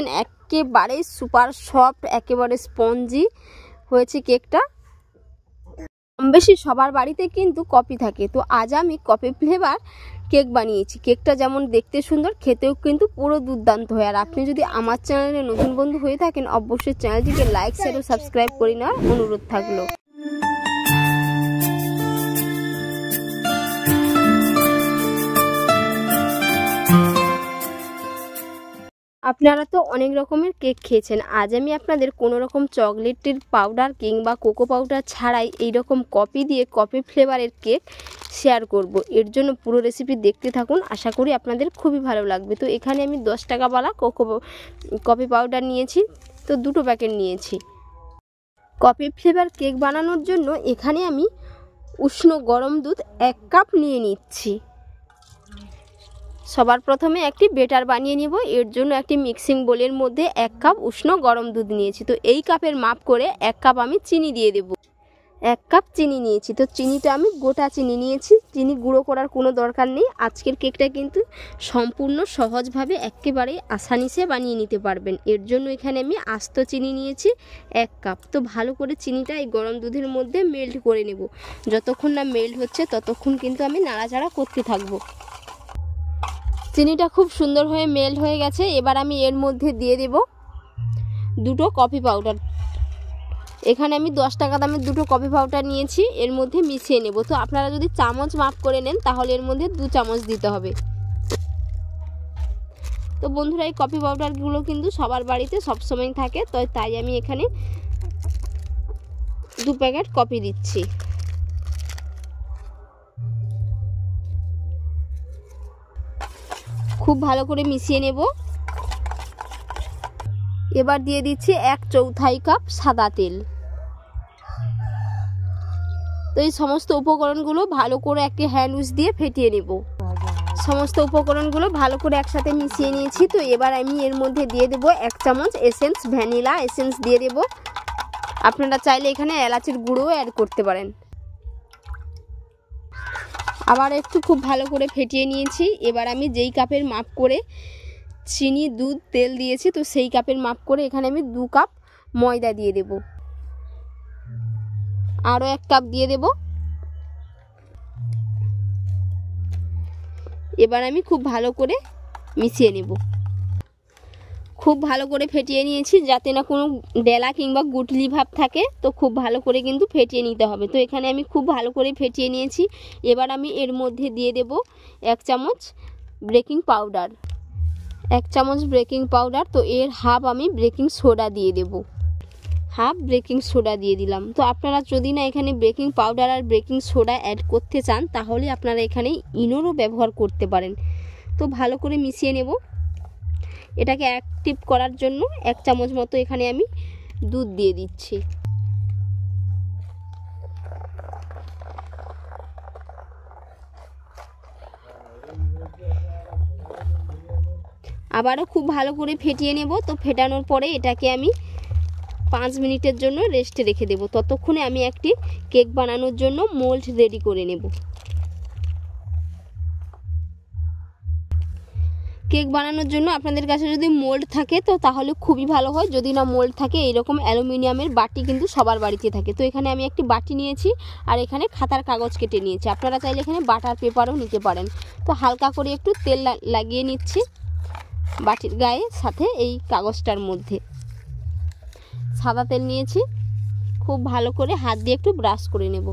পাচ্ছেন একেবারে super soft, একেবারে স্পঞ্জি হয়েছে কেকটা। কম বেশি সবার বাড়িতে কিন্তু কফি থাকে, তো আজ আমি কফি ফ্লেভার কেক বানিয়েছি। কেকটা যেমন দেখতে সুন্দর, খেতেও কিন্তু পুরো দুর্দান্ত হয়। আর আপনি যদি আমার চ্যানেলে নতুন বন্ধু হয়ে থাকেন, অবশ্যই চ্যানেলটিকে লাইক, শেয়ার ও সাবস্ক্রাইব করে নেওয়ার অনুরোধ থাকলো। আপনারা তো অনেক রকমের কেক খেয়েছেন, আজ আমি আপনাদের কোনো রকম চকলেটের পাউডার কিংবা কোকো পাউডার ছাড়াই এই রকম কফি দিয়ে কফি ফ্লেভারের কেক শেয়ার করব। এর জন্য পুরো রেসিপি দেখতে থাকুন, আশা করি আপনাদের খুবই ভালো লাগবে। তো এখানে আমি 10 টাকাওয়ালা কফি পাউডার নিয়েছি, তো 2 প্যাকেট নিয়েছি। কফি ফ্লেভার কেক বানানোর জন্য এখানে আমি উষ্ণ গরম দুধ 1 কাপ নিয়ে নিচ্ছি। সবার প্রথমে একটি বেটার বানিয়ে নেব। এর জন্য একটি মিক্সিং বোলের মধ্যে 1 কাপ উষ্ণ গরম দুধ নিয়েছি। তো এই কাপের মাপ করে 1 কাপ আমি চিনি দিয়ে দেব। 1 কাপ চিনি নিয়েছি, তো চিনিটা আমি গোটা চিনি নিয়েছি, চিনি গুঁড়ো করার কোনো দরকার নেই। আজকের কেকটা কিন্তু সম্পূর্ণ সহজভাবে একেবারে আসানিসে বানিয়ে নিতে পারবেন। এর জন্য এখানে আমি আস্ত চিনি নিয়েছি 1 কাপ। তো ভালো করে চিনিটা এই গরম দুধের মধ্যে মেল্ট করে নেব। যতক্ষণ না মেল্ট হচ্ছে ততক্ষণ কিন্তু আমি নাড়াচাড়া করতে থাকবো। চিনিটা খুব সুন্দর হয়ে মেল্ট হয়ে গেছে। এবার আমি এর মধ্যে দিয়ে দেব 2 কফি পাউডার। এখানে আমি 10 টাকা দামের 2 কফি পাউডার নিয়েছি, এর মধ্যে মিশিয়ে নেব। তো আপনারা যদি চামচ মাপ করে নেন তাহলে এর মধ্যে 2 চামচ দিতে হবে। তো বন্ধুরা, এই কফি পাউডারগুলো কিন্তু সবার বাড়িতে সবসময় থাকে, তো তাই আমি এখানে 2 প্যাকেট কফি দিচ্ছি। খুব ভালো করে মিশিয়ে নেব। এবার দিয়ে দিচ্ছি 1/4 কাপ সাদা তেল। তো এই সমস্ত উপকরণগুলো ভালো করে একটি হ্যান্ড উইচ দিয়ে ফেটিয়ে নেব। সমস্ত উপকরণগুলো ভালো করে একসাথে মিশিয়ে নিয়েছি। তো এবার আমি এর মধ্যে দিয়ে দেব 1 চামচ এসেন্স, ভ্যানিলা এসেন্স দিয়ে দেব। আপনারা চাইলে এখানে এলাচের গুঁড়োও অ্যাড করতে পারেন। আবার একটু খুব ভালো করে ফেটিয়ে নিয়েছি। এবার আমি যেই কাপের মাপ করে চিনি, দুধ, তেল দিয়েছি, তো সেই কাপের মাপ করে এখানে আমি 2 কাপ ময়দা দিয়ে দেব। আরও 1 কাপ দিয়ে দেব। এবার আমি খুব ভালো করে মিশিয়ে নেব। খুব ভালো করে ফেটিয়ে নিয়েছি যাতে না কোনো ডেলা কিংবা গুটলি ভাব থাকে, তো খুব ভালো করে কিন্তু ফেটিয়ে নিতে হবে। তো এখানে আমি খুব ভালো করে ফেটিয়ে নিয়েছি। এবার আমি এর মধ্যে দিয়ে দেব 1 চামচ বেকিং পাউডার। 1 চামচ বেকিং পাউডার, তো এর হাফ আমি বেকিং সোডা দিয়ে দেব। হাফ বেকিং সোডা দিয়ে দিলাম। তো আপনারা যদি না এখানে বেকিং পাউডার আর বেকিং সোডা অ্যাড করতে চান তাহলে আপনারা এখানে ইনোরও ব্যবহার করতে পারেন। তো ভালো করে মিশিয়ে নেব। এটাকে অ্যাক্টিভ করার জন্য 1 চামচ মতো এখানে আমি দুধ দিয়ে দিচ্ছি। আবারও খুব ভালো করে ফেটিয়ে নেব। তো ফেটানোর পরে এটাকে আমি 5 মিনিটের জন্য রেস্টে রেখে দেব। ততক্ষণে আমি একটি কেক বানানোর জন্য মোল্ড রেডি করে নেব। কেক বানানোর জন্য আপনাদের কাছে যদি মোল্ড থাকে তো তাহলে খুবই ভালো হয়। যদি না মোল্ড থাকে, এইরকম অ্যালুমিনিয়ামের বাটি কিন্তু সবার বাড়িতে থাকে। তো এখানে আমি একটি বাটি নিয়েছি আর এখানে খাতার কাগজ কেটে নিয়েছি। আপনারা চাইলে এখানে বাটার পেপারও নিতে পারেন। তো হালকা করে একটু তেল লাগিয়ে নিচ্ছি বাটির গায়ে, সাথে এই কাগজটার মধ্যে সাদা তেল নিয়েছি। খুব ভালো করে হাত দিয়ে একটু ব্রাশ করে নেব।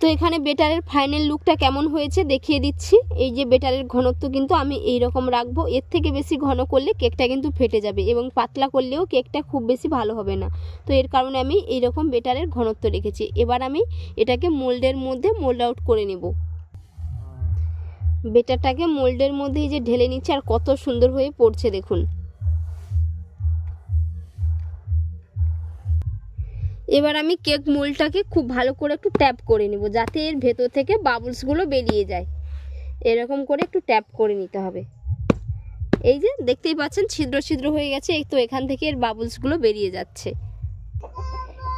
তো এখানে বেটারের ফাইনাল লুকটা কেমন হয়েছে দেখিয়ে দিচ্ছি। এই যে বেটারের ঘনত্ব কিন্তু আমি এই রকম রাখবো। এর থেকে বেশি ঘন করলে কেকটা কিন্তু ফেটে যাবে এবং পাতলা করলেও কেকটা খুব বেশি ভালো হবে না। তো এর কারণে আমি এই রকম বেটারের ঘনত্ব রেখেছি। এবার আমি এটাকে মোল্ডের মধ্যে মোল্ড আউট করে নেব। বেটারটাকে মোল্ডের মধ্যে এই যে ঢেলে নিচ্ছে আর কত সুন্দর হয়ে পড়ছে দেখুন। এবার আমি কেক মোল্ডটাকে খুব ভালো করে একটু ট্যাপ করে নেব যাতে এর ভেতর থেকে বাবলসগুলো বেরিয়ে যায়। এরকম করে একটু ট্যাপ করে নিতে হবে। এই যে দেখতেই পাচ্ছেন ছিদ্র ছিদ্র হয়ে গেছে, এই তো এখান থেকে এর বাবলসগুলো বেরিয়ে যাচ্ছে।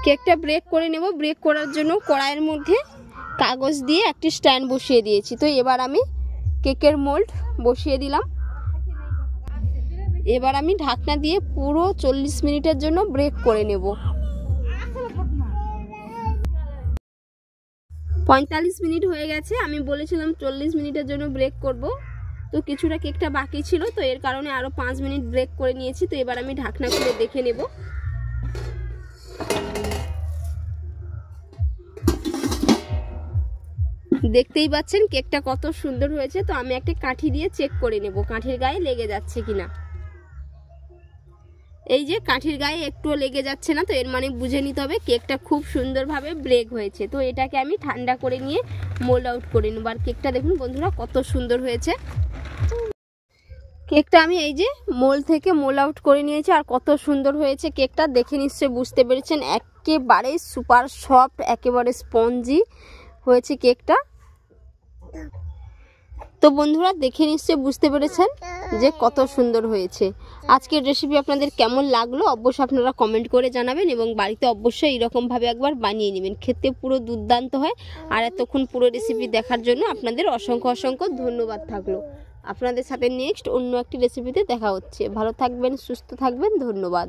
কেকটা ব্রেক করে নেব। ব্রেক করার জন্য কড়াইয়ের মধ্যে কাগজ দিয়ে একটি স্ট্যান্ড বসিয়ে দিয়েছি। তো এবার আমি কেকের মোল্ড বসিয়ে দিলাম। এবার আমি ঢাকনা দিয়ে পুরো 40 মিনিটের জন্য ব্রেক করে নেব। 45 মিনিট হয়ে গেছে, আমি বলেছিলাম 40 মিনিটের জন্য ব্রেক করব। তো কিছুটা কেকটা বাকি ছিল, তো এর কারণে আরও 5 মিনিট ব্রেক করে নিয়েছি। তো এবার আমি ঢাকনা খুলে দেখে নেব। দেখতেই পাচ্ছেন কেকটা কত সুন্দর হয়েছে। তো আমি একটা কাঠি দিয়ে চেক করে নেব কাঠির গায়ে লেগে যাচ্ছে কিনা। এই যে কাঠির গায়ে একটুও লেগে যাচ্ছে না, তো এর মানে বুঝে নিতে হবে কেকটা খুব সুন্দরভাবে ব্রেক হয়েছে। তো এটাকে আমি ঠান্ডা করে নিয়ে মোল্ড আউট করে নেব। আর কেকটা দেখুন বন্ধুরা কত সুন্দর হয়েছে। কেকটা আমি এই যে মোল্ড থেকে মোল্ড আউট করে নিয়েছি, আর কত সুন্দর হয়েছে কেকটা দেখে নিশ্চয়ই বুঝতে পেরেছেন। একেবারে সুপার সফট, একেবারে স্পঞ্জি হয়েছে কেকটা। তো বন্ধুরা দেখে নিশ্চয়ই বুঝতে পেরেছেন যে কত সুন্দর হয়েছে। আজকের রেসিপি আপনাদের কেমন লাগলো অবশ্যই আপনারা কমেন্ট করে জানাবেন, এবং বাড়িতে অবশ্যই এরকমভাবে একবার বানিয়ে নেবেন, খেতে পুরো দুর্দান্ত হয়। আর এতক্ষণ পুরো রেসিপি দেখার জন্য আপনাদের অসংখ্য অসংখ্য ধন্যবাদ থাকলো। আপনাদের সাথে নেক্সট অন্য একটি রেসিপিতে দেখা হচ্ছে। ভালো থাকবেন, সুস্থ থাকবেন, ধন্যবাদ।